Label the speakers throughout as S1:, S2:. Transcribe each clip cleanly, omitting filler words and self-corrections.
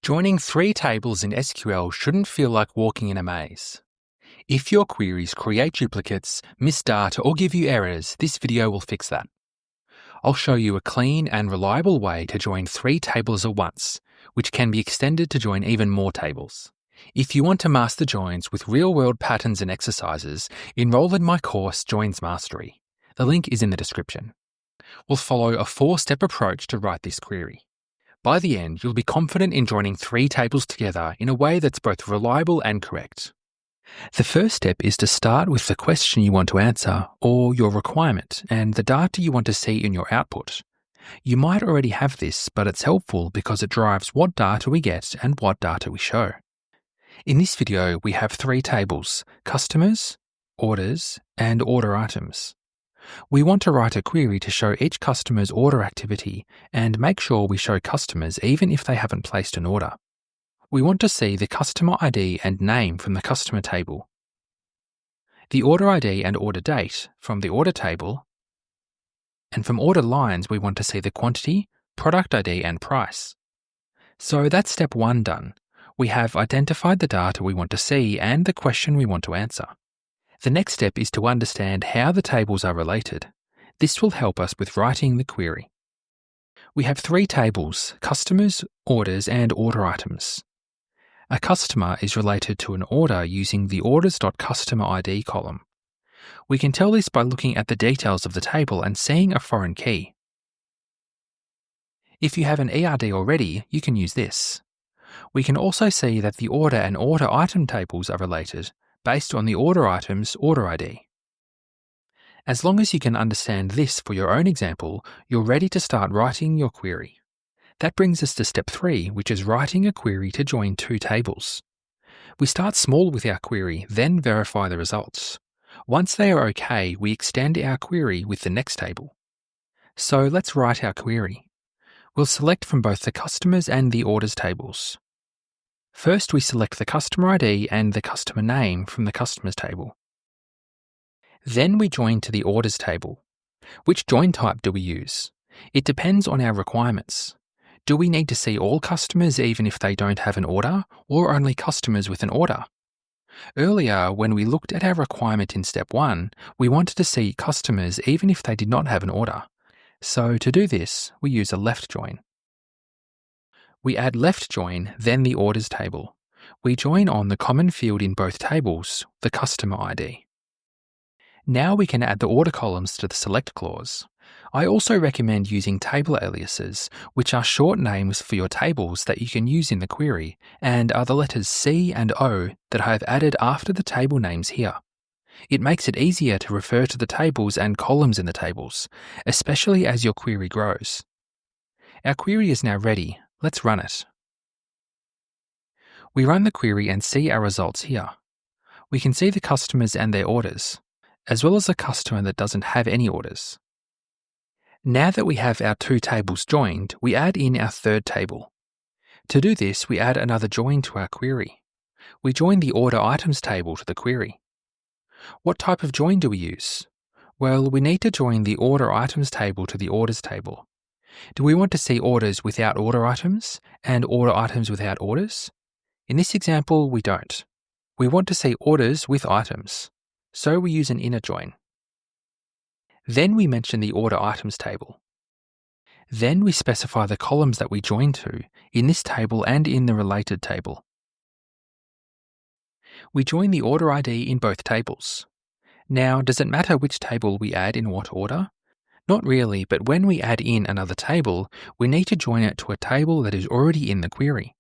S1: Joining three tables in SQL shouldn't feel like walking in a maze. If your queries create duplicates, miss data, or give you errors, this video will fix that. I'll show you a clean and reliable way to join three tables at once, which can be extended to join even more tables. If you want to master joins with real-world patterns and exercises, enroll in my course Joins Mastery. The link is in the description. We'll follow a 4-step approach to write this query. By the end, you'll be confident in joining three tables together in a way that's both reliable and correct. The first step is to start with the question you want to answer, or your requirement, and the data you want to see in your output. You might already have this, but it's helpful because it drives what data we get and what data we show. In this video, we have three tables: customers, orders, and order items. We want to write a query to show each customer's order activity and make sure we show customers even if they haven't placed an order. We want to see the customer ID and name from the customer table, the order ID and order date from the order table, and from order lines we want to see the quantity, product ID and price. So that's step 1 done. We have identified the data we want to see and the question we want to answer. The next step is to understand how the tables are related. This will help us with writing the query. We have three tables: customers, orders, and order items. A customer is related to an order using the orders.customerID column. We can tell this by looking at the details of the table and seeing a foreign key. If you have an ERD already, you can use this. We can also see that the order and order item tables are related, based on the order item's order ID. As long as you can understand this for your own example, you're ready to start writing your query. That brings us to step 3, which is writing a query to join two tables. We start small with our query, then verify the results. Once they are okay, we extend our query with the next table. So let's write our query. We'll select from both the customers and the orders tables. First, we select the customer ID and the customer name from the customers table. Then we join to the orders table. Which join type do we use? It depends on our requirements. Do we need to see all customers even if they don't have an order, or only customers with an order? Earlier, when we looked at our requirement in step 1, we wanted to see customers even if they did not have an order. So to do this, we use a left join. We add left join, then the orders table. We join on the common field in both tables, the customer ID. Now we can add the order columns to the select clause. I also recommend using table aliases, which are short names for your tables that you can use in the query, and are the letters C and O that I have added after the table names here. It makes it easier to refer to the tables and columns in the tables, especially as your query grows. Our query is now ready. Let's run it. We run the query and see our results here. We can see the customers and their orders, as well as a customer that doesn't have any orders. Now that we have our two tables joined, we add in our third table. To do this, we add another join to our query. We join the order items table to the query. What type of join do we use? Well, we need to join the order items table to the orders table. Do we want to see orders without order items and order items without orders? In this example, we don't. We want to see orders with items, so we use an inner join. Then we mention the order items table. Then we specify the columns that we join to in this table and in the related table. We join the order ID in both tables. Now, does it matter which table we add in what order? Not really, but when we add in another table, we need to join it to a table that is already in the query.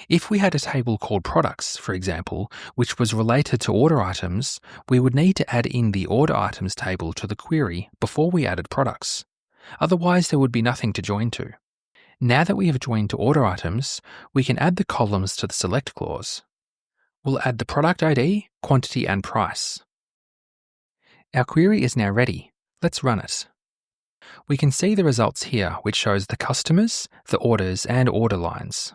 S1: If we had a table called products, for example, which was related to order items, we would need to add in the order items table to the query before we added products. Otherwise, there would be nothing to join to. Now that we have joined to order items, we can add the columns to the select clause. We'll add the product ID, quantity, and price. Our query is now ready. Let's run it. We can see the results here, which shows the customers, the orders, and order lines.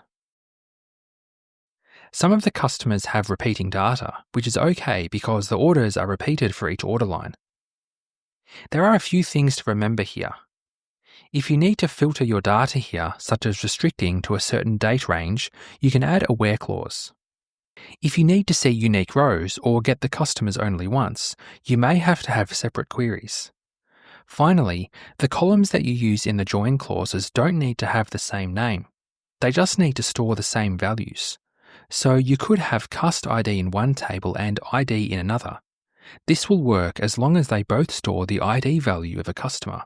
S1: Some of the customers have repeating data, which is okay because the orders are repeated for each order line. There are a few things to remember here. If you need to filter your data here, such as restricting to a certain date range, you can add a where clause. If you need to see unique rows or get the customers only once, you may have to have separate queries. Finally, the columns that you use in the join clauses don't need to have the same name. They just need to store the same values. So you could have cust ID in one table and ID in another. This will work as long as they both store the ID value of a customer.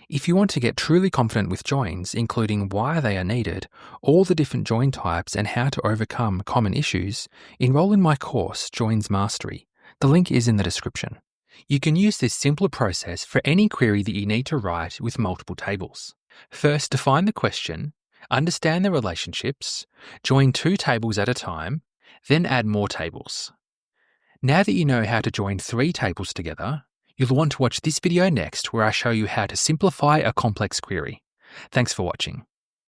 S1: If you want to get truly confident with joins, including why they are needed, all the different join types and how to overcome common issues, enroll in my course, Joins Mastery. The link is in the description. You can use this simpler process for any query that you need to write with multiple tables. First, define the question, understand the relationships, join two tables at a time, then add more tables. Now that you know how to join 3 tables together, you'll want to watch this video next where I show you how to simplify a complex query. Thanks for watching.